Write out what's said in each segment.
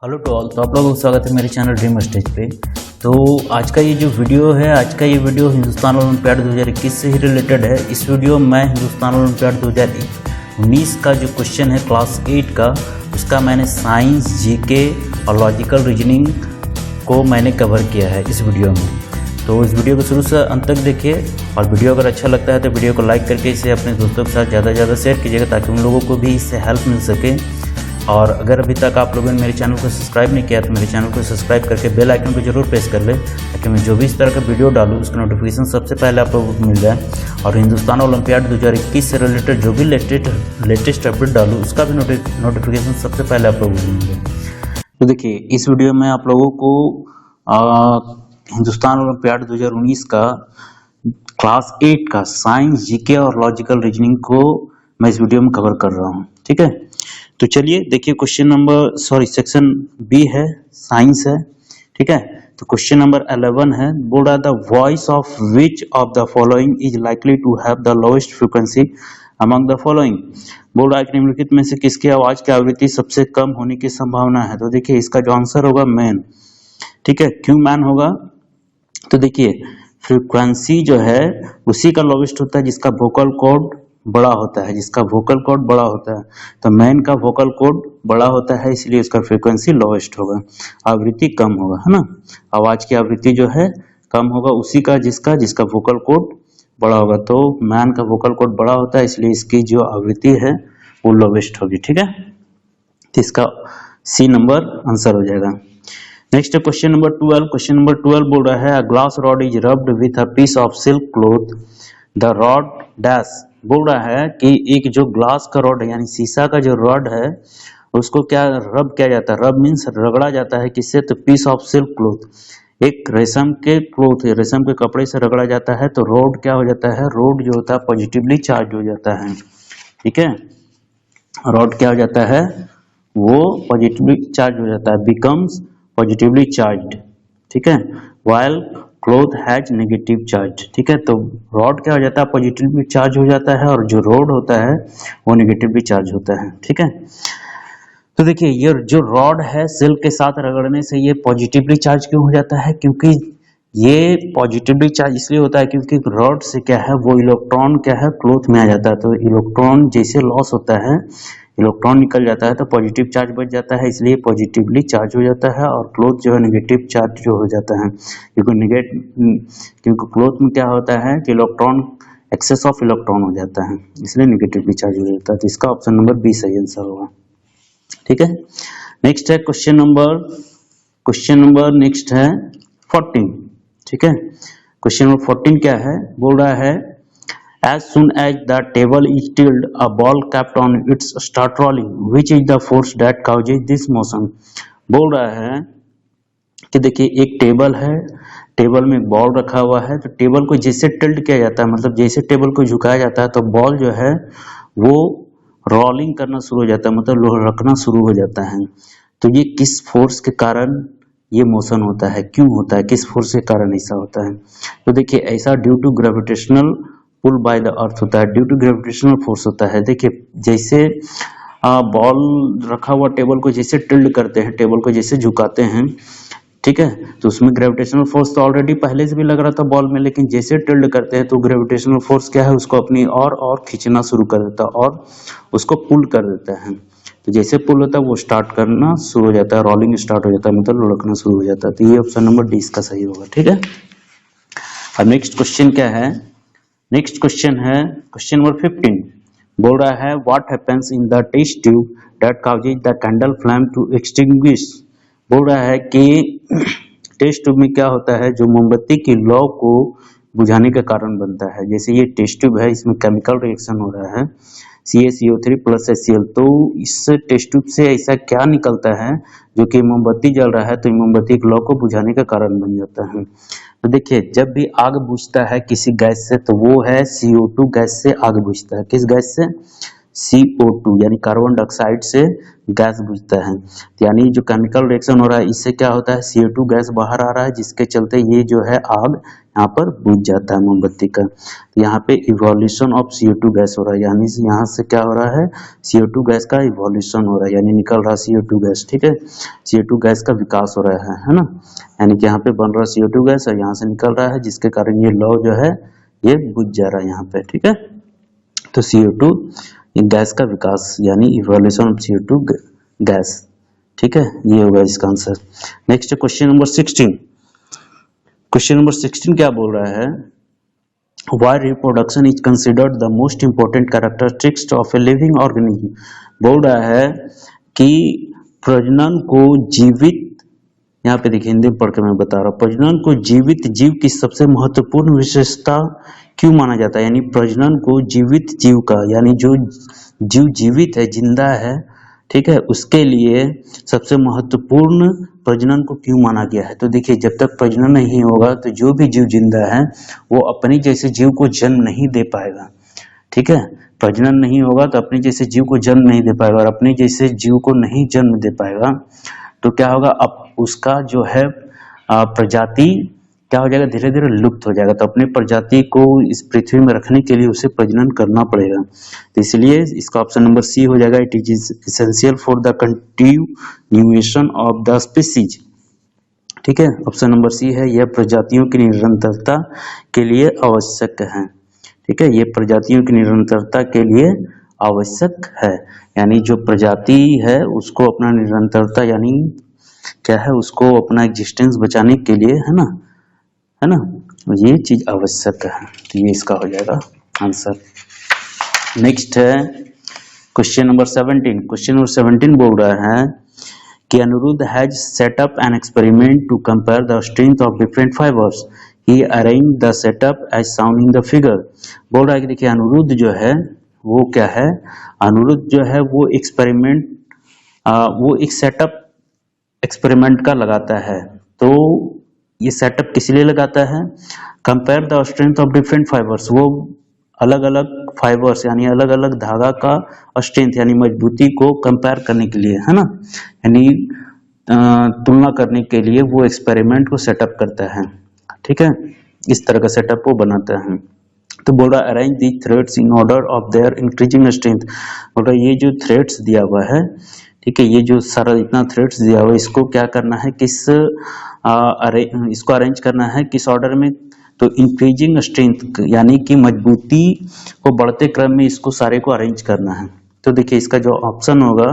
Hello to all. तो आप लोगों का स्वागत है मेरे चैनल ड्रीम स्टेज पे। तो आज का ये जो वीडियो है, आज का ये वीडियो हिंदुस्तान ओलंपियाड 2021 से ही रिलेटेड है। इस वीडियो में मैं हिंदुस्तान ओलंपियाड 2019 का जो क्वेश्चन है क्लास 8 का, उसका मैंने साइंस, जीके और लॉजिकल रीजनिंग को मैंने कवर किया है इस वीडियो में। तो इस वीडियो को शुरू से अंत तक देखिए, और वीडियो अगर अच्छा लगता है तो वीडियो को लाइक करके इसे अपने दोस्तों के साथ ज़्यादा से ज़्यादा शेयर कीजिएगा, ताकि उन लोगों को भी इससे हेल्प मिल सके। और अगर अभी तक आप लोगों ने मेरे चैनल को सब्सक्राइब नहीं किया तो मेरे चैनल को सब्सक्राइब करके बेल आइकन को जरूर प्रेस कर ले, ताकि मैं जो भी इस तरह का वीडियो डालूँ उसका नोटिफिकेशन सबसे पहले आप लोगों को मिल जाए। और हिंदुस्तान ओलंपियाड 2021 से रिलेटेड जो भी लेटेस्ट अपडेट डालूँ उसका भी नोटिफिकेशन सबसे पहले आप लोगों को मिल जाए। तो देखिए, इस वीडियो में आप लोगों को हिंदुस्तान ओलंपियाड 2019 का क्लास 8 का साइंस, जीके और लॉजिकल रीजनिंग को मैं इस वीडियो में कवर कर रहा हूँ। ठीक है, तो चलिए देखिए, सेक्शन बी है, साइंस है। ठीक है, तो क्वेश्चन नंबर 11 है, बोल रहा the voice of which of the following is likely to have the lowest frequency among the following. बोल रहा है कि निम्नलिखित में से किसकी आवाज की आवृत्ति सबसे कम होने की संभावना है। तो देखिए, इसका जो आंसर होगा मैन। ठीक है, क्यों मैन होगा? तो देखिए, फ्रीक्वेंसी जो है उसी का लोवेस्ट होता है जिसका वोकल कॉर्ड बड़ा होता है, जिसका वोकल कॉर्ड बड़ा होता है। तो मैन का वोकल कॉर्ड बड़ा होता है, इसलिए उसका फ्रीक्वेंसी लोवेस्ट होगा, आवृत्ति कम होगा, है ना। आवाज की आवृत्ति जो है कम होगा उसी का जिसका वोकल कॉर्ड बड़ा होगा। तो मैन का वोकल कॉर्ड बड़ा होता है, इसलिए इसकी जो आवृत्ति है वो लोवेस्ट होगी। ठीक है, तो इसका सी नंबर आंसर हो जाएगा। Next question number 12। Question number 12 बोल रहा है, a glass rod is rubbed with a piece of silk cloth, the rod dash. बोल रहा है कि एक जो ग्लास का रॉड है, यानी शीशा का जो रॉड है, उसको क्या रब किया जाता है? रब मीन्स रगड़ा जाता है। किससे? तो पीस ऑफ सिल्क क्लॉथ, एक रेशम के क्लॉथ, रेशम के कपड़े से रगड़ा जाता है। तो रॉड क्या हो जाता है? रॉड जो होता है पॉजिटिवली चार्ज हो जाता है। ठीक है, रॉड क्या हो जाता है? वो पॉजिटिवली चार्ज हो जाता है, बिकम्स पॉजिटिवली चार्ज्ड। ठीक है, while cloth has negative charge. ठीक है, तो रॉड क्या हो जाता है? पॉजिटिवली चार्ज हो जाता है, और जो रॉड होता है वो नेगेटिवली चार्ज होता है। ठीक है, तो देखिए, ये जो रॉड है सिल्क के साथ रगड़ने से ये पॉजिटिवली चार्ज क्यों हो जाता है? क्योंकि ये पॉजिटिवली चार्ज इसलिए होता है क्योंकि रॉड से क्या है, वो इलेक्ट्रॉन क्या है, क्लॉथ में आ जाता है। तो इलेक्ट्रॉन जैसे लॉस होता है, इलेक्ट्रॉन निकल जाता है, तो पॉजिटिव चार्ज बच जाता है, इसलिए पॉजिटिवली चार्ज हो जाता है। और क्लॉथ जो है नेगेटिव चार्ज जो हो जाता है, क्योंकि क्लॉथ में क्या होता है कि इलेक्ट्रॉन, एक्सेस ऑफ इलेक्ट्रॉन हो जाता है, इसलिए नेगेटिवली चार्ज हो जाता है। तो इसका ऑप्शन नंबर बी सही आंसर होगा। ठीक है, नेक्स्ट है क्वेश्चन नंबर नेक्स्ट है 14। ठीक है, क्वेश्चन नंबर 14 क्या है? बोल रहा है, as soon as the table is tilted, a ball kept on its start rolling. Which is the force that causes this motion? बोल रहा है कि देखिए, एक टेबल है, टेबल में बॉल रखा हुआ है। तो टेबल को जैसे टिल्ट किया जाता है, मतलब जैसे टेबल को झुकाया जाता है, तो बॉल जो है वो रोलिंग करना शुरू हो जाता है, मतलब लुढ़कना शुरू हो जाता है। तो ये किस फोर्स के कारण ये मोशन होता है, क्यों होता है, किस फोर्स के कारण ऐसा होता है? तो देखिए, ऐसा due to gravitational pull by the earth होता है, ड्यू टू ग्रेविटेशनल फोर्स होता है। देखिए, जैसे बॉल रखा हुआ टेबल को जैसे टिल्ड करते हैं, टेबल को जैसे झुकाते हैं, ठीक है, तो उसमें ग्रेविटेशनल फोर्स तो ऑलरेडी पहले से भी लग रहा था बॉल में, लेकिन जैसे टिल्ड करते हैं तो ग्रेविटेशनल फोर्स क्या है, उसको अपनी और खींचना शुरू कर देता है और उसको पुल कर देता है। तो जैसे पुल होता है वो स्टार्ट करना शुरू हो जाता है, रोलिंग स्टार्ट हो जाता है, मतलब लुढ़कना शुरू हो जाता है। तो ये ऑप्शन नंबर डी इसका सही होगा। ठीक है, अब नेक्स्ट क्वेश्चन क्या है? नेक्स्ट क्वेश्चन है क्वेश्चन नंबर 15। बोल रहा है, what happens in the test tube that causes the candle flame to extinguish. बोल रहा है कि टेस्ट ट्यूब में क्या होता है जो मोमबत्ती की लौ को बुझाने का कारण बनता है। जैसे ये टेस्ट ट्यूब है, इसमें केमिकल रिएक्शन हो रहा है, CaCO3 प्लस HCl। तो इस टेस्ट ट्यूब से ऐसा क्या निकलता है जो कि मोमबत्ती जल रहा है तो मोमबत्ती की लौ को बुझाने का कारण बन जाता है। तो देखिए, जब भी आग बुझता है किसी गैस से तो वो है CO2 गैस से आग बुझता है। किस गैस से? CO2 यानी कार्बन डाइऑक्साइड से गैस बुझता है। यानी जो केमिकल रिएक्शन हो रहा है इससे क्या होता है, CO2 गैस बाहर आ रहा है, जिसके चलते ये जो है आग यहाँ पर बुझ जाता है मोमबत्ती का। यहाँ पे इवोल्यूशन ऑफ CO2 गैस हो रहा है, यानी यहाँ से क्या हो रहा है, CO2 गैस का इवोल्यूशन हो रहा है, यानी निकल रहा CO2 गैस। ठीक है, CO2 गैस का विकास हो रहा है ना, यानी कि यहाँ पे बन रहा CO2 गैस और यहाँ से निकल रहा है, जिसके कारण ये लौ जो है ये बुझ जा रहा है यहाँ पे। ठीक है, तो CO2 गैस का विकास यानी इवोल्यूशन ऑफ CO2 गैस। ठीक है, ये होगा इसका answer. Next question number 16। Question number 16 क्या बोल रहा है, Why reproduction is considered the most important characteristics of a living organism? बोल रहा है कि प्रजनन को जीवित, यहाँ पे देखिए हिंदी में पढ़ के मैं बता रहा हूँ, प्रजनन को जीवित जीव की सबसे महत्वपूर्ण विशेषता क्यों माना जाता है, यानी प्रजनन को जीवित जीव का, यानी जो जीव जीवित है, जिंदा है, ठीक है, उसके लिए सबसे महत्वपूर्ण प्रजनन को क्यों माना गया है। तो देखिए जब तक प्रजनन नहीं होगा तो जो भी जीव जिंदा है वो अपने जैसे जीव को जन्म नहीं दे पाएगा। ठीक है, प्रजनन नहीं होगा तो अपने जैसे जीव को जन्म नहीं दे पाएगा, और अपने जैसे जीव को नहीं जन्म दे पाएगा तो क्या होगा, अब उसका जो है प्रजाति क्या हो जाएगा, धीरे धीरे लुप्त हो जाएगा। तो अपने प्रजाति को इस पृथ्वी में रखने के लिए उसे प्रजनन करना पड़ेगा। तो इसलिए इसका ऑप्शन नंबर सी हो जाएगा, it is essential for the continuation of the species. ठीक है, ऑप्शन नंबर सी है, यह प्रजातियों की निरंतरता के लिए आवश्यक है। ठीक है, ये प्रजातियों की निरंतरता के लिए आवश्यक है, यानी जो प्रजाति है उसको अपना निरंतरता यानी क्या है, उसको अपना एग्जिस्टेंस बचाने के लिए है ना, ये चीज आवश्यक है। तो ये इसका हो जाएगा आंसर। नेक्स्ट है क्वेश्चन नंबर 17। क्वेश्चन नंबर 17 बोल रहा है कि Aniruddh has set up an experiment to compare the strength of different fibres, he arrange the setup as sound in the figure. बोल रहा है कि देखिए अनिरुद्ध जो है वो क्या है, अनिरुद्ध जो है वो एक्सपेरिमेंट वो एक सेटअप एक्सपेरिमेंट का लगाता है। तो ये सेटअप किस लिए लगाता है, compare the strength of different fibres, वो अलग अलग फाइबर्स यानी अलग अलग धागा का स्ट्रेंथ यानी मजबूती को कंपेयर करने के लिए, है ना, यानी तुलना करने के लिए वो एक्सपेरिमेंट को सेटअप करता है। ठीक है, इस तरह का सेटअप वो बनाता है। तो बोल रहा arrange the threads in order of their increasing strength. बोल रहा ये जो थ्रेड्स दिया हुआ है, ठीक है, ये जो सारा इतना थ्रेड्स दिया हुआ है इसको क्या करना है, इसको अरेंज करना है किस ऑर्डर में, तो इंक्रीजिंग स्ट्रेंथ यानी कि मजबूती को बढ़ते क्रम में इसको सारे को अरेंज करना है। तो देखिए इसका जो ऑप्शन होगा,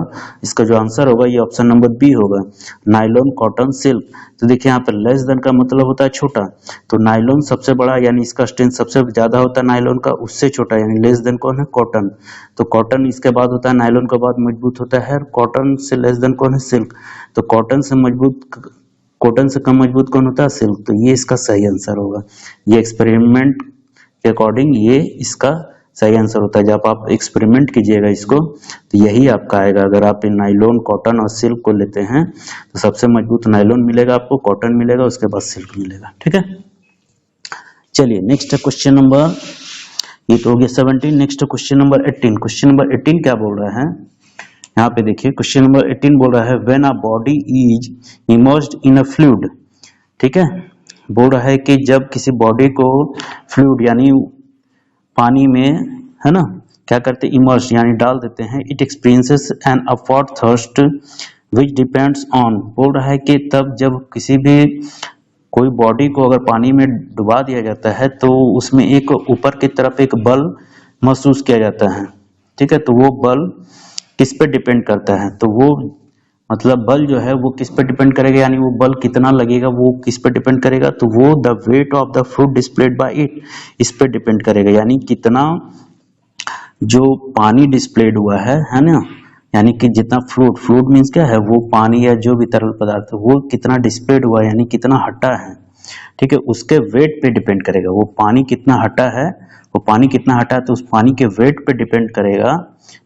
इसका जो आंसर होगा ये ऑप्शन नंबर बी होगा, नायलॉन, कॉटन, सिल्क। तो देखिए यहाँ पर लेस देन का मतलब होता है छोटा, तो नायलॉन सबसे बड़ा यानी इसका स्ट्रेंथ सबसे ज्यादा होता है नायलॉन का, उससे छोटा यानी लेस देन कौन है, कॉटन। तो कॉटन इसके बाद होता है, नायलॉन के बाद मजबूत होता है, कॉटन से लेस देन कौन है, सिल्क। तो कॉटन से कम मजबूत कौन होता है, सिल्क। तो ये इसका सही आंसर होगा, ये एक्सपेरिमेंट के अकॉर्डिंग ये इसका सही आंसर होता है। जब आप एक्सपेरिमेंट कीजिएगा इसको तो यही आपका आएगा। अगर आप नायलॉन, कॉटन और सिल्क को लेते हैं तो सबसे मजबूत नायलॉन मिलेगा आपको, कॉटन मिलेगा, उसके बाद सिल्क मिलेगा। ठीक है, चलिए नेक्स्ट क्वेश्चन नंबर, ये तो हो गया 17। Next question number 18। Question number 18 क्या बोल रहा है, यहाँ पे देखिए क्वेश्चन नंबर 18 बोल रहा है when a body is immersed in a fluid. ठीक है, बोल रहा है कि जब किसी बॉडी को फ्लूइड यानी पानी में, है ना, क्या करते हैं, इमर्स यानी डाल देते हैं, it experiences an upward thrust which depends on. बोल रहा है कि तब जब किसी भी कोई बॉडी को अगर पानी में डुबा दिया जाता है तो उसमें एक ऊपर की तरफ एक बल महसूस किया जाता है। ठीक है, तो वो बल किस पे डिपेंड करता है, तो वो मतलब बल जो है वो किस पे डिपेंड करेगा, यानी वो बल कितना लगेगा वो किस पे डिपेंड करेगा, तो वो the weight of the fluid displayed bye it, इस पे डिपेंड करेगा, यानी कितना जो पानी डिस्प्लेड हुआ है ना, यानी कि जितना फ्लूइड मींस क्या है, वो पानी या जो भी तरल पदार्थ वो कितना डिस्प्लेड हुआ है यानी कितना हटा है। ठीक है, उसके वेट पे डिपेंड करेगा, वो पानी कितना हटा है, वो पानी कितना हटा है तो उस पानी के वेट पे डिपेंड करेगा।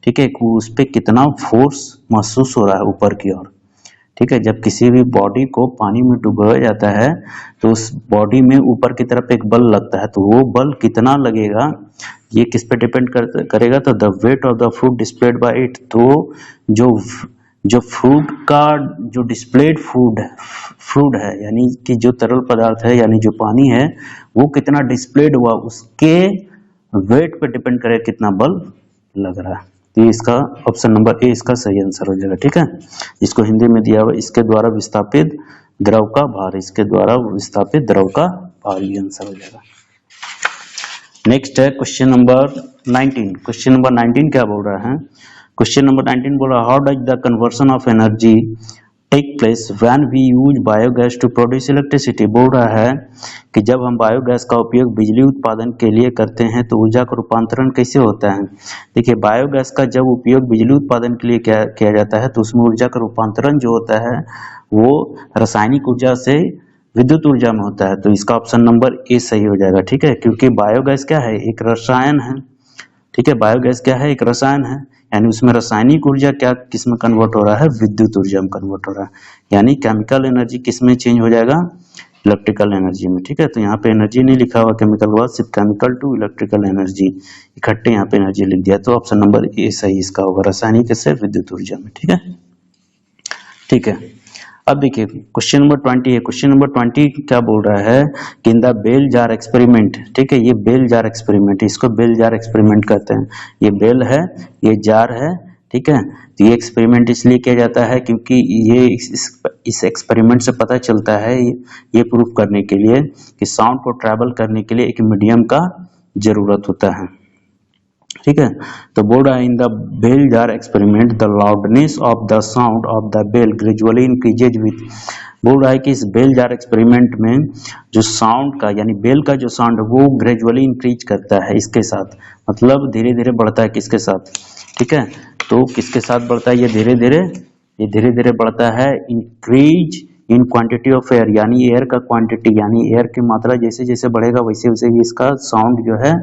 ठीक है, उस पे कितना फोर्स महसूस हो रहा है ऊपर की ओर। ठीक है, जब किसी भी बॉडी को पानी में डुबाया जाता है तो उस बॉडी में ऊपर की तरफ एक बल लगता है, तो वो बल कितना लगेगा ये किस पे डिपेंड करेगा, तो the weight of the fruit displayed bye it, तो जो फ्रूट का जो डिस्प्लेड फ्रूट है यानी कि जो तरल पदार्थ है यानी जो पानी है वो कितना डिस्प्लेड हुआ उसके वेट पे डिपेंड करेगा कितना बल्ब लग रहा है। तो इसका ऑप्शन नंबर ए इसका सही आंसर हो जाएगा। ठीक है, इसको हिंदी में दिया हुआ इसके द्वारा विस्थापित द्रव का भार, इसके द्वारा विस्थापित द्रव का भार, ये आंसर हो जाएगा। नेक्स्ट है क्वेश्चन नंबर 19। क्वेश्चन नंबर 19 क्या बोल रहा है, क्वेश्चन नंबर 19 बोल रहा है how does the conversion of energy take place when we use biogas to produce electricity. बोल रहा है कि जब हम बायोगैस का उपयोग बिजली उत्पादन के लिए करते हैं तो ऊर्जा का रूपांतरण कैसे होता है। देखिए बायोगैस का जब उपयोग बिजली उत्पादन के लिए किया जाता है तो उसमें ऊर्जा का रूपांतरण जो होता है वो रासायनिक ऊर्जा से विद्युत ऊर्जा में होता है। तो इसका ऑप्शन नंबर ए सही हो जाएगा। ठीक है, क्योंकि बायोगैस क्या है, एक रसायन है। ठीक है, बायोगैस क्या है, एक रसायन है, यानी उसमें रासायनिक ऊर्जा क्या किस में कन्वर्ट हो रहा है, विद्युत ऊर्जा में कन्वर्ट हो रहा है, यानी केमिकल एनर्जी किस में चेंज हो जाएगा, इलेक्ट्रिकल एनर्जी में। ठीक है, तो यहाँ पे एनर्जी नहीं लिखा हुआ केमिकल के बाद, सिर्फ केमिकल टू इलेक्ट्रिकल एनर्जी इकट्ठे यहाँ पे एनर्जी लिख दिया, तो ऑप्शन नंबर ए सही इसका होगा, रासायनिक से विद्युत ऊर्जा में। ठीक है, ठीक है। अब देखिए क्वेश्चन नंबर 20 है। क्वेश्चन नंबर 20 क्या बोल रहा है कि in the bell jar experiment. ठीक है, ये बेल जार एक्सपेरिमेंट, इसको बेल जार एक्सपेरिमेंट कहते हैं। ये बेल है, ये जार है। ठीक है, तो ये एक्सपेरिमेंट इसलिए किया जाता है क्योंकि ये इस एक्सपेरिमेंट से पता चलता है, ये प्रूफ करने के लिए कि साउंड को ट्रैवल करने के लिए एक मीडियम का जरूरत होता है। ठीक है, तो बोल रहा है in the bell jar experiment the loudness of the sound of the bell gradually increases with. बोल रहा है कि इस बेल जार एक्सपेरिमेंट में जो साउंड का यानी बेल का जो साउंड है वो ग्रेजुअली इंक्रीज करता है इसके साथ, मतलब धीरे धीरे बढ़ता है किसके साथ। ठीक है, तो किसके साथ बढ़ता है, ये धीरे धीरे बढ़ता है increase in quantity of air, यानी एयर का क्वांटिटी यानी एयर की मात्रा जैसे जैसे बढ़ेगा वैसे वैसे इसका साउंड जो है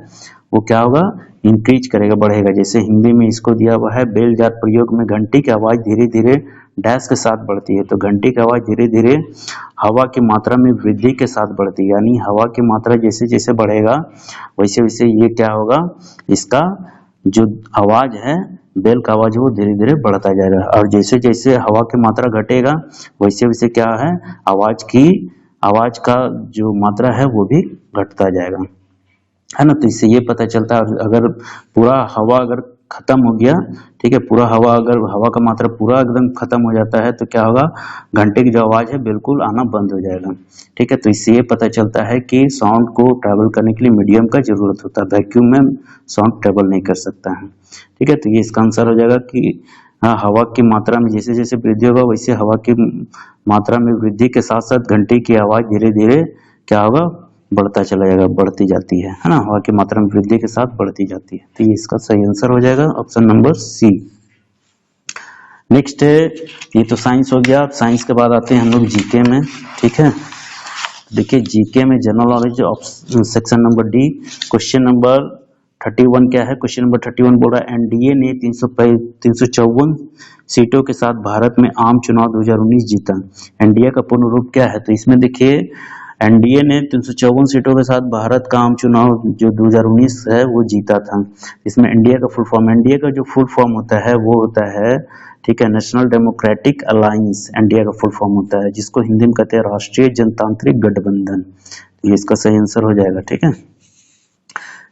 वो क्या होगा, इंक्रीज करेगा, बढ़ेगा। जैसे हिंदी में इसको दिया हुआ है बेल जार प्रयोग में घंटी की आवाज धीरे धीरे डैश के साथ बढ़ती है, तो घंटी की आवाज धीरे धीरे हवा की मात्रा में वृद्धि के साथ बढ़ती है, यानी हवा की मात्रा जैसे जैसे बढ़ेगा वैसे वैसे ये क्या होगा, इसका जो आवाज है बेल का आवाज वो धीरे धीरे बढ़ता जाएगा, और जैसे जैसे हवा की मात्रा घटेगा वैसे वैसे क्या है, आवाज का जो मात्रा है वो भी घटता जाएगा, है ना। तो इससे ये पता चलता है अगर पूरा हवा अगर खत्म हो गया, ठीक है, पूरा हवा अगर हवा का मात्रा पूरा एकदम खत्म हो जाता है तो क्या होगा, घंटे की जो आवाज है बिल्कुल आना बंद हो जाएगा। ठीक है, तो इससे ये पता चलता है कि साउंड को ट्रैवल करने के लिए मीडियम का जरूरत होता है, वैक्यूम में साउंड ट्रैवल नहीं कर सकता है। ठीक है, तो ये इसका आंसर हो जाएगा कि हाँ, हवा की मात्रा में जैसे जैसे वृद्धि होगा वैसे हवा की मात्रा में वृद्धि के साथ साथ घंटे की आवाज धीरे धीरे क्या होगा, बढ़ता चला जाएगा, बढ़ती जाती है ना, हवा की मात्रा में वृद्धि के साथ बढ़ती जाती है। तो ये इसका सही आंसर हो जाएगा ऑप्शन नंबर सी। नेक्स्ट है, ये तो साइंस हो गया। साइंस के बाद आते हैं हम लोग जीके में। ठीक है, देखिए जीके में general knowledge section number D, question number 31 क्या है, क्वेश्चन नंबर 31 बोल रहा है एनडीए ने 354 सीटों के साथ भारत में आम चुनाव 2019 जीता। एनडीए का पूर्ण रूप क्या है, तो इसमें देखिए एनडीए ने 354 सीटों के साथ भारत का आम चुनाव जो 2019 है वो जीता था। इसमें एनडीए का फुल फॉर्म, एनडीए का जो फुल फॉर्म होता है वो होता है, ठीक है, नेशनल डेमोक्रेटिक अलायंस एनडीए का फुल फॉर्म होता है, जिसको हिंदी में कहते हैं राष्ट्रीय जनतांत्रिक गठबंधन। ये इसका सही आंसर हो जाएगा। ठीक है,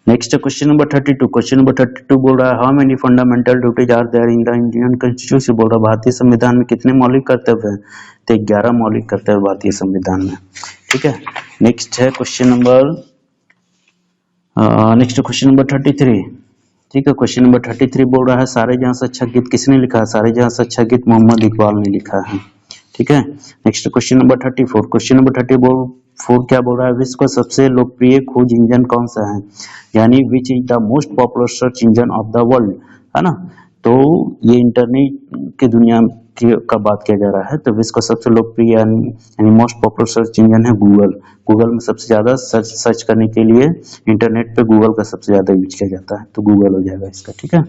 next question number 32। Question number 32 बोल रहा है how many fundamental duties are there in the Indian constitution. बोल रहा है भारतीय संविधान में कितने मौलिक कर्तव्य हैं, तो 11 मौलिक कर्तव्य भारतीय संविधान में। ठीक है, नेक्स्ट है क्वेश्चन नंबर 33। ठीक है, क्वेश्चन नंबर 33 बोल रहा है सारे जहां से अच्छा गीत किसने लिखा है, सारे जहां से अच्छा गीत मोहम्मद इकबाल ने लिखा है। ठीक है, next question number 34। Question number 34 क्या बोल रहा है विश्व का सबसे लोकप्रिय खोज इंजन कौन सा है, यानी which is the most popular search engine of the world, है ना। तो ये इंटरनेट की दुनिया का बात किया जा रहा है, तो विश्व का सबसे लोकप्रिय यानी मोस्ट पॉपुलर सर्च इंजन है गूगल। गूगल में सबसे ज्यादा सर्च करने के लिए इंटरनेट पे गूगल का सबसे ज्यादा यूज किया जाता है, तो गूगल हो जाएगा इसका। ठीक है,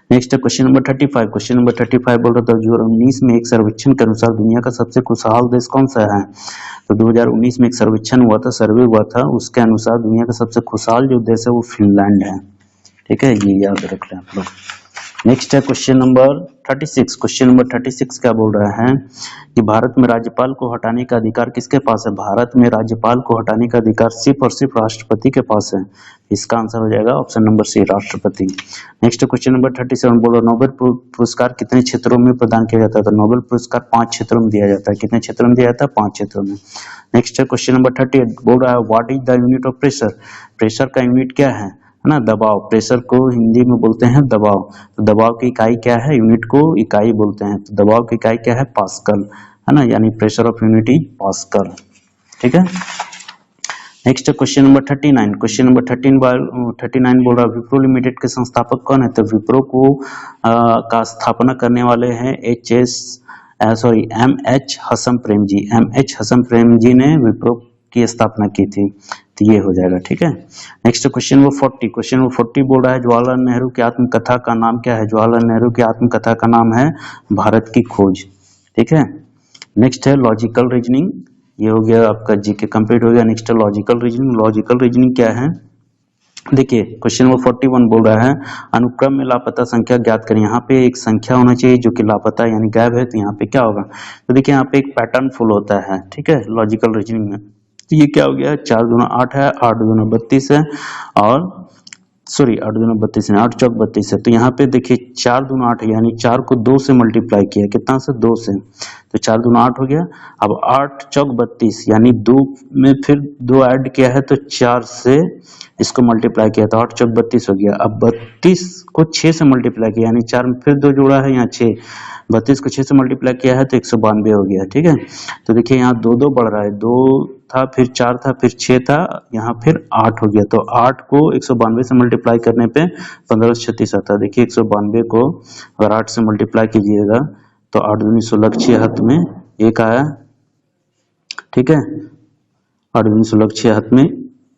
नेक्स्ट है क्वेश्चन नंबर 35। क्वेश्चन नंबर 35 बोल रहा था 2019 में एक सर्वेक्षण के अनुसार दुनिया का सबसे खुशहाल देश कौन सा है। तो 2019 में एक सर्वेक्षण हुआ था, सर्वे हुआ था, उसके अनुसार दुनिया का सबसे खुशहाल जो देश है वो फिनलैंड है। ठीक है, ये याद रख लें आप लोग। नेक्स्ट है क्वेश्चन नंबर 36। क्वेश्चन नंबर 36 क्या बोल रहा है कि भारत में राज्यपाल को हटाने का अधिकार किसके पास है। भारत में राज्यपाल को हटाने का अधिकार सिर्फ और सिर्फ राष्ट्रपति के पास है। इसका आंसर हो जाएगा ऑप्शन नंबर सी, राष्ट्रपति। नेक्स्ट क्वेश्चन नंबर 37 बोल रहा है नोबेल पुरस्कार कितने क्षेत्रों में प्रदान किया जाता है। तो नोबेल पुरस्कार 5 क्षेत्रों में दिया जाता है। कितने क्षेत्रों में दिया जाता है, 5 क्षेत्रों में। नेक्स्ट है क्वेश्चन नंबर 38 बोल रहा है what is the unit of pressure. Pressure का यूनिट क्या है ना, दबाव। प्रेशर को हिंदी में बोलते हैं दबाव। तो दबाव की इकाई क्या है, यूनिट को इकाई बोलते हैं। तो दबाव की इकाई क्या है, पास्कल, है ना, यानी pressure of unit is pascal. ठीक है। Next question number 39। Question number 39 बोल रहा है विप्रो लिमिटेड के संस्थापक कौन है। तो विप्रो को का स्थापना करने वाले हैं एम.एच. हसन प्रेम जी। एम.एच. हसन प्रेम जी ने विप्रो की स्थापना की थी। तो ये हो जाएगा। ठीक है। Next question number 40। Question number 40 बोल रहा है जवाहरलाल नेहरू की आत्मकथा का नाम क्या है। जवाहरलाल नेहरू की आत्मकथा का नाम है भारत की खोज। ठीक है। नेक्स्ट है लॉजिकल रीजनिंग। ये हो गया आपका जीके कंप्लीट हो गया। नेक्स्ट है लॉजिकल रीजनिंग। लॉजिकल रीजनिंग क्या है, देखिए क्वेश्चन नंबर 41 बोल रहा है अनुक्रम में लापता संख्या ज्ञात करें। यहाँ पे एक संख्या होना चाहिए जो कि लापता यानी गायब है। तो यहाँ पे क्या होगा, तो देखिए यहाँ पे एक पैटर्न फॉलो होता है। ठीक है, लॉजिकल रीजनिंग में। तो ये क्या हो गया, 4 दूना 8 है, 8 दूना 32 है, और सॉरी 8 दूना 32 है, 8 चौक 32 है। तो यहाँ पे देखिए 4 दूना 8 है, यानी 4 को 2 से मल्टीप्लाई किया, कितना से, 2 से। तो 4 दूना 8 हो गया। अब 8 चौक 32 यानी 2 में फिर 2 ऐड किया है तो 4 से इसको मल्टीप्लाई किया तो 8 चौक 32 हो गया। अब 32 को 6 से मल्टीप्लाई किया यानी 4 में फिर 2 जोड़ा है, यहाँ 6, 32 को 6 से मल्टीप्लाई किया है तो 192 हो गया। ठीक है। तो देखिए यहाँ 2 बढ़ रहा है, 2 था, फिर 4 था, फिर 6 था, यहाँ फिर 8 हो गया। तो 8 को 192 से मल्टीप्लाई करने पे 1536 आता है। देखिए 192 को अगर 8 से मल्टीप्लाई कीजिएगा तो 8 दूनी 16, 6 हाथ में 1 आया। ठीक है, 8 दूनी 16, 6 हाथ में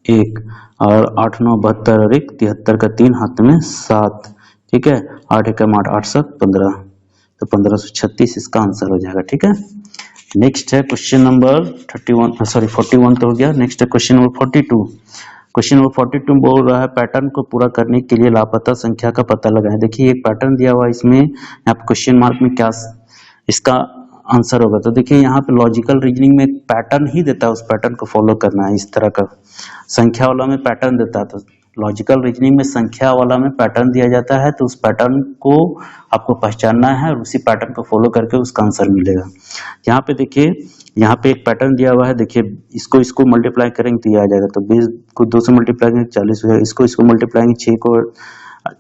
1, और 8 9 72 और 1 73 का 3 हाथ में 7। ठीक है, 8 1 8, 8 7 15, तो 1536 इसका आंसर हो जाएगा। ठीक है। नेक्स्ट है क्वेश्चन नंबर 41 तो हो गया। नेक्स्ट है क्वेश्चन नंबर 42। क्वेश्चन नंबर 42 बोल रहा है पैटर्न को पूरा करने के लिए लापता संख्या का पता लगाएं। देखिए एक पैटर्न दिया हुआ है, इसमें यहाँ पे क्वेश्चन मार्क में क्या इसका आंसर होगा। तो देखिए यहाँ पे लॉजिकल रीजनिंग में एक पैटर्न ही देता है, उस पैटर्न को फॉलो करना है। इस तरह का संख्या वाला में पैटर्न देता है, तो लॉजिकल रीजनिंग में संख्या वाला में पैटर्न दिया जाता है, तो उस पैटर्न को आपको पहचानना है और उसी पैटर्न को फॉलो करके उसका आंसर मिलेगा। यहाँ पे देखिए, यहाँ पे एक पैटर्न दिया हुआ है, देखिए इसको मल्टीप्लाई करेंगे तो ये आ जाएगा। तो 20 को 2 से मल्टीप्लाई करेंगे 40 हो जाएगा। इसको मल्टीप्लाई करेंगे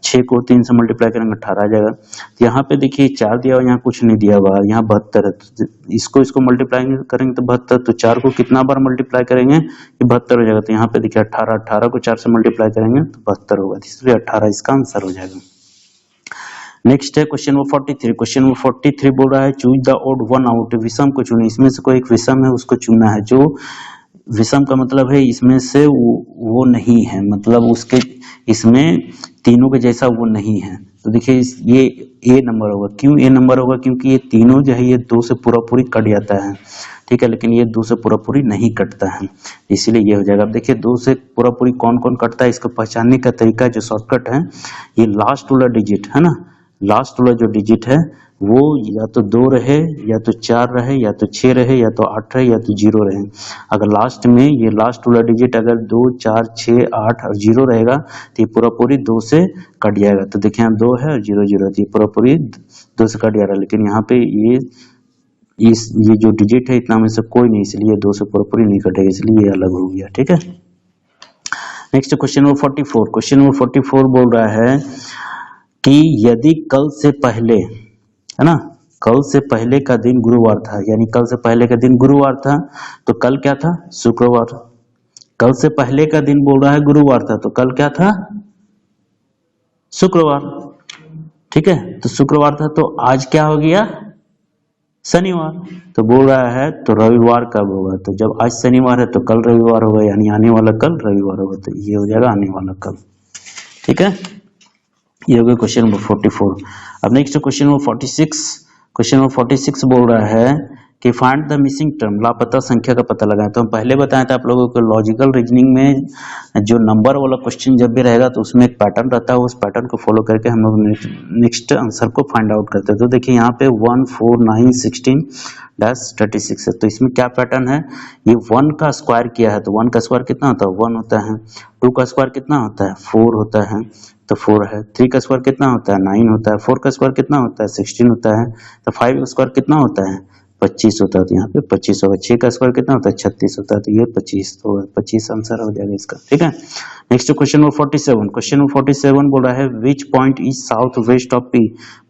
6 को 3 से मल्टीप्लाई करेंगे 18 आ जाएगा। तो यहाँ पे देखिए 4 दिया हुआ, यहाँ कुछ नहीं दिया हुआ, यहाँ 72 है। तो इसको मल्टीप्लाई करेंगे तो 72, तो 4 को कितना बार मल्टीप्लाई करेंगे ये 72 हो जाएगा। तो यहाँ पे देखिए 18 को 4 से मल्टीप्लाई करेंगे तो 72 होगा, इसलिए 18 इसका आंसर हो जाएगा। नेक्स्ट है क्वेश्चन नंबर 43। क्वेश्चन नंबर 43 बोल रहा है choose the odd one out. विषम को चुने, इसमें से कोई एक विषम है उसको चुनना है। जो विषम का मतलब है इसमें से वो नहीं है, मतलब उसके इसमें तीनों के जैसा वो नहीं है। तो देखिए ये ए नंबर होगा। क्यों ए नंबर होगा, क्योंकि ये तीनों जो है ये 2 से पूरा पूरी कट जाता है। ठीक है, लेकिन ये 2 से पूरा पूरी नहीं कटता है, इसीलिए ये हो जाएगा। अब देखिए 2 से पूरा पूरी कौन कौन कटता है, इसको पहचानने का तरीका जो शॉर्टकट है, ये लास्ट वाला डिजिट है ना, लास्ट वाला जो डिजिट है वो या तो 2 रहे, या तो 4 रहे, या तो 6 रहे, या तो 8 रहे, या तो 0 रहे। अगर लास्ट में ये लास्ट वाला डिजिट अगर 2 4 6 8 और 0 रहेगा तो ये पूरा पूरी 2 से कट जाएगा। तो देखिए यहाँ 2 है और 0 0, तो ये पूरा पूरी 2 से कट जा रहा है। लेकिन यहाँ पे ये जो डिजिट है इतना में से कोई नहीं, इसलिए 2 से पूरा पूरी नहीं कटेगा, इसलिए ये अलग हो गया। ठीक है। Next question number 44। Question number 44 बोल रहा है कि यदि कल से पहले, है ना, कल से पहले का दिन गुरुवार था, यानी कल से पहले का दिन गुरुवार था, तो कल क्या था, शुक्रवार। कल से पहले का दिन बोल रहा है गुरुवार था, तो कल क्या था, शुक्रवार। ठीक है, तो शुक्रवार था, तो आज क्या हो गया, शनिवार। तो बोल रहा है तो रविवार कब होगा, तो जब आज शनिवार है तो कल रविवार होगा, यानी आने वाला कल रविवार होगा। तो ये हो जाएगा आने वाला कल। ठीक है। ये हो गया क्वेश्चन नंबर 44। अब next question number 46। Question number 46 बोल रहा है कि फाइंड द मिसिंग टर्म, लापता संख्या का पता लगाएं। तो हम पहले बताया था आप लोगों को लॉजिकल रीजनिंग में जो नंबर वाला क्वेश्चन जब भी रहेगा तो उसमें एक पैटर्न रहता है, उस पैटर्न को फॉलो करके हम लोग नेक्स्ट आंसर को फाइंड आउट करते हैं। तो देखिए यहाँ पे 1 4 9 16 36 है। तो इसमें क्या पैटर्न है, ये 1 का स्क्वायर किया है तो 1 का स्क्वायर कितना होता है 1 होता है, 2 का स्क्वायर कितना होता है 4 होता है तो 4 है, 3 का स्क्वायर कितना होता है 9 होता है, 4 का स्क्वायर कितना होता है 16 होता है, तो 5 का स्क्वायर कितना होता है 25 होता है, तो यहाँ पे 25 होगा। 6 का स्क्वायर कितना होता है 36 होता है, तो ये 25, तो 25 आंसर हो जाएगा इसका। ठीक है, next question number 47। Question number 47 बोल रहा है which point is south west of P,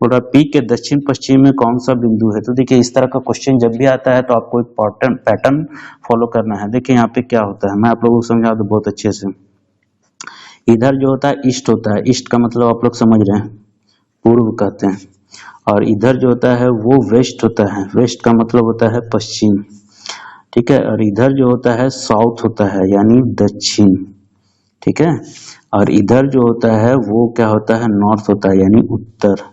बोल रहा है पी के दक्षिण पश्चिम में कौन सा बिंदु है। तो देखिए इस तरह का क्वेश्चन जब भी आता है तो आपको एक पैटर्न फॉलो करना है। देखिए यहाँ पे क्या होता है, मैं आप लोगों को समझा दूं बहुत अच्छे से। इधर जो होता है ईस्ट होता है, ईस्ट का मतलब आप लोग समझ रहे हैं पूर्व कहते हैं, और इधर जो होता है वो वेस्ट होता है, वेस्ट का मतलब होता है पश्चिम। ठीक है, और इधर जो होता है साउथ होता है यानी दक्षिण। ठीक है, और इधर जो होता है वो क्या होता है नॉर्थ होता है यानी उत्तर।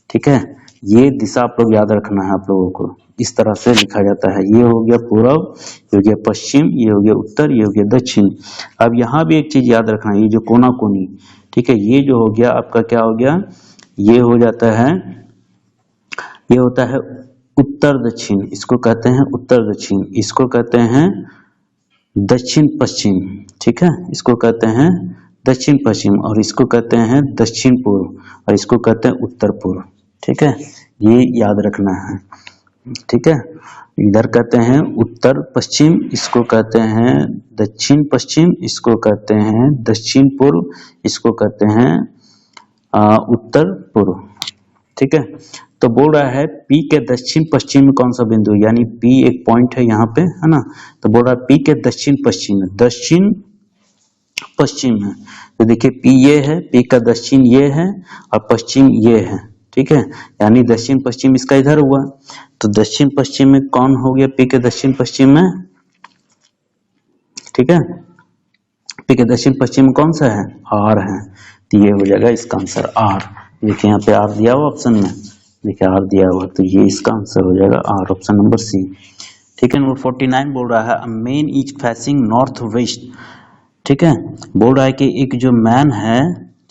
ठीक है, ये दिशा आप लोग याद रखना है आप लोगों को, इस तरह से लिखा जाता है। ये हो गया पूर्व, ये हो गया पश्चिम, ये हो गया उत्तर, ये हो गया दक्षिण। अब यहाँ भी एक चीज याद रखना है, ये जो कोना कोनी, ठीक है, ये जो हो गया आपका क्या हो गया, ये हो जाता है, ये होता है उत्तर दक्षिण, इसको कहते हैं उत्तर दक्षिण, इसको कहते हैं दक्षिण पश्चिम। ठीक है, इसको कहते हैं दक्षिण पश्चिम, और इसको कहते हैं दक्षिण पूर्व, और इसको कहते हैं उत्तर पूर्व। ठीक है, ये याद रखना है। ठीक है, इधर कहते हैं उत्तर पश्चिम, इसको कहते हैं दक्षिण पश्चिम, इसको कहते हैं दक्षिण पूर्व, इसको कहते हैं उत्तर पूर्व। ठीक है, तो बोल रहा है P के दक्षिण पश्चिम में कौन सा बिंदु, यानी P एक पॉइंट है यहाँ पे, है ना, तो बोल रहा है P के दक्षिण पश्चिम में, दक्षिण पश्चिम है। तो देखिए P ये है, P का दक्षिण ये है और पश्चिम ये है। ठीक है, यानी दक्षिण पश्चिम इसका इधर हुआ, तो दक्षिण पश्चिम में कौन हो गया P के दक्षिण पश्चिम में। ठीक है, P के दक्षिण पश्चिम में कौन सा है R है, तो ये हो जाएगा इसका आंसर R। देखिए यहाँ पे R दिया हुआ ऑप्शन में, देखिए R दिया हुआ, तो ये इसका आंसर हो जाएगा R, ऑप्शन नंबर सी। ठीक है, नंबर 49 बोल रहा है man is facing north west. ठीक है, बोल रहा है कि एक जो मैन है,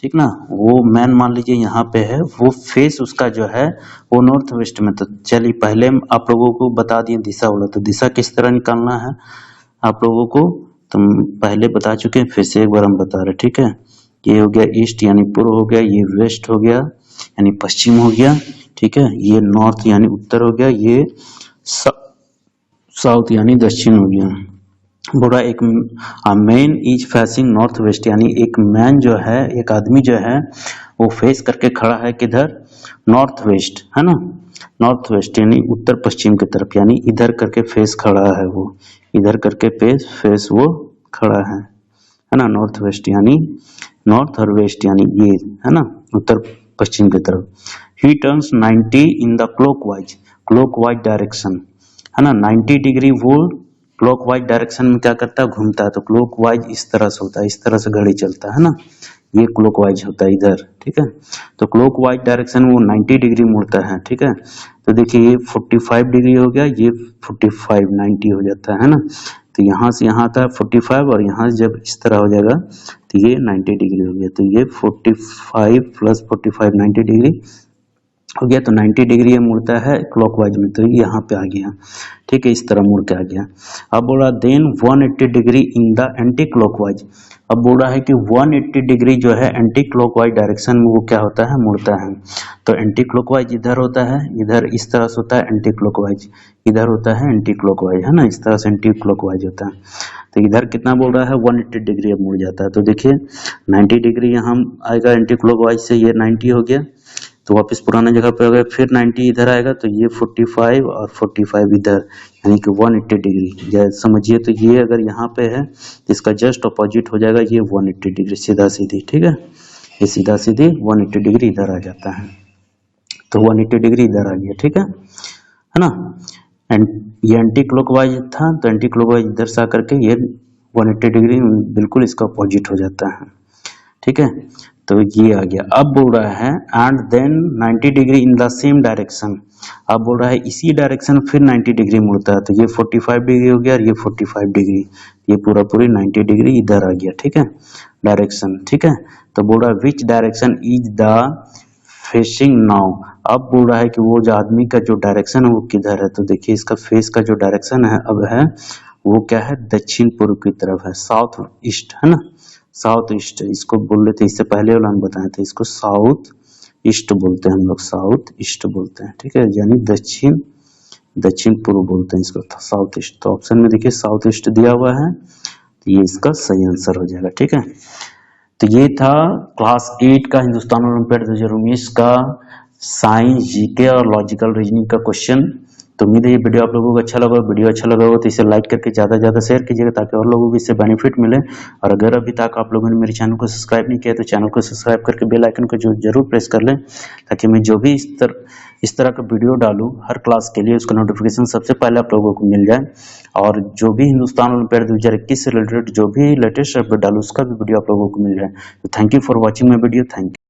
ठीक ना, वो मैन मान लीजिए यहाँ पे है, वो फेस उसका जो है वो नॉर्थ वेस्ट में। तो चलिए पहले आप लोगों को बता दिए दिशा वाला, तो दिशा किस तरह निकालना है आप लोगों को तो पहले बता चुके हैं, फिर से एक बार हम बता रहे। ठीक है, ये हो गया ईस्ट यानी पूर्व हो गया, ये वेस्ट हो गया यानी पश्चिम हो गया। ठीक है, ये नॉर्थ यानी उत्तर हो गया, ये साउथ यानी दक्षिण हो गया। बोला एक man is facing north west, यानी एक मैन जो है, एक आदमी जो है वो फेस करके खड़ा है किधर, नॉर्थ वेस्ट, है ना, नॉर्थ वेस्ट यानी उत्तर पश्चिम की तरफ, यानी इधर करके फेस खड़ा है वो, इधर करके फेस वो खड़ा है ना, नॉर्थ वेस्ट यानी नॉर्थ और वेस्ट यानी ये, है ना, उत्तर पश्चिम की तरफ। ही turns 90 in the clockwise direction, है ना, 90 डिग्री वो क्लॉकवाइज डायरेक्शन में क्या करता है, घूमता है। तो क्लॉकवाइज इस तरह से होता है, इस तरह से घड़ी चलता है ना, ये क्लॉकवाइज होता है इधर। ठीक है, तो क्लॉकवाइज डायरेक्शन में वो 90 डिग्री मुड़ता है। ठीक है, तो देखिए ये 45 डिग्री हो गया, ये 45 90 हो जाता है ना, तो यहाँ से यहाँ आता है 45, और यहाँ से जब इस तरह हो जाएगा तो ये 90 डिग्री हो गया, तो ये 45 प्लस 45 90 डिग्री हो गया, तो 90 डिग्री ये मुड़ता है क्लॉकवाइज में, तो ये यहाँ पे आ गया। ठीक है, इस तरह मुड़ के आ गया। अब बोल रहा then 180 degree in the anti clockwise, अब बोल रहा है कि 180 डिग्री जो है एंटी क्लॉकवाइज डायरेक्शन में वो क्या होता है, मुड़ता है। तो एंटी क्लॉकवाइज इधर होता है, इधर इस तरह से होता है एंटी क्लॉकवाइज, इधर होता है एंटी क्लॉकवाइज, है ना, इस तरह से एंटी क्लॉकवाइज होता है। तो इधर कितना बोल रहा है 180 डिग्री अब मुड़ जाता है, तो देखिए 90 डिग्री यहाँ आएगा एंटी क्लॉकवाइज से, ये 90 हो गया, तो वापस पुराने जगह पे हो गया, फिर 90 इधर आएगा, तो ये 45 और 45 इधर, यानी कि 180 डिग्री जैसे समझिए। तो ये अगर यहाँ पे है तो इसका जस्ट अपोजिट हो जाएगा ये 180 डिग्री सीधा सीधी। ठीक है, ये सीधा सीधी 180 डिग्री इधर आ जाता है, तो 180 डिग्री इधर आ गया। ठीक है ना, एंड ये एंटी क्लॉकवाइज था, तो एंटी क्लॉकवाइज इधर से आकर के ये 180 डिग्री बिल्कुल इसका अपोजिट हो जाता है। ठीक है, तो ये आ गया। अब बोल रहा है and then 90 degree in the same direction. अब बोल रहा है इसी डायरेक्शन फिर 90 डिग्री मुड़ता है, तो ये 45 डिग्री हो गया और ये 45 डिग्री, ये पूरा पूरी 90 डिग्री इधर आ गया, ठीक है, डायरेक्शन, ठीक है। तो बोल रहा है which direction is the facing now. अब बोल रहा है कि वो जो आदमी का जो डायरेक्शन है वो किधर है, तो देखिए इसका फेस का जो डायरेक्शन है अब है वो क्या है, दक्षिण पूर्व की तरफ है, साउथ ईस्ट है ना, साउथ ईस्ट इसको बोल रहे थे, इससे पहले वाला हम बताए थे, इसको साउथ ईस्ट बोलते हैं हम लोग, साउथ ईस्ट बोलते हैं, ठीक है, यानी दक्षिण, दक्षिण पूर्व बोलते हैं इसको, साउथ ईस्ट। तो ऑप्शन में देखिए साउथ ईस्ट दिया हुआ है, तो ये इसका सही आंसर हो जाएगा, ठीक है। तो ये था क्लास 8 का हिंदुस्तान ओलंपियाड 2019 का साइंस, जीके और लॉजिकल रीजनिंग का क्वेश्चन। तो उम्मीद है ये वीडियो आप लोगों को अच्छा लगा, वीडियो अच्छा लगा हो तो इसे लाइक करके ज़्यादा से ज़्यादा शेयर कीजिएगा ताकि और लोगों को इससे बेनिफिट मिले। और अगर अभी तक आप लोगों ने मेरे चैनल को सब्सक्राइब नहीं किया तो चैनल को सब्सक्राइब करके बेल आइकन को जरूर प्रेस कर लें ताकि मैं जो भी इस तरह का वीडियो डालूं हर क्लास के लिए उसका नोटिफिकेशन सबसे पहले आप लोगों को मिल जाए। और जो भी हिंदुस्तान ओलंपियाड 2021 से रिलेटेड जो भी लेटेस्ट अपडेट डालूं उसका भी वीडियो आप लोगों को मिल जाए। तो thank you for watching my video, thank you.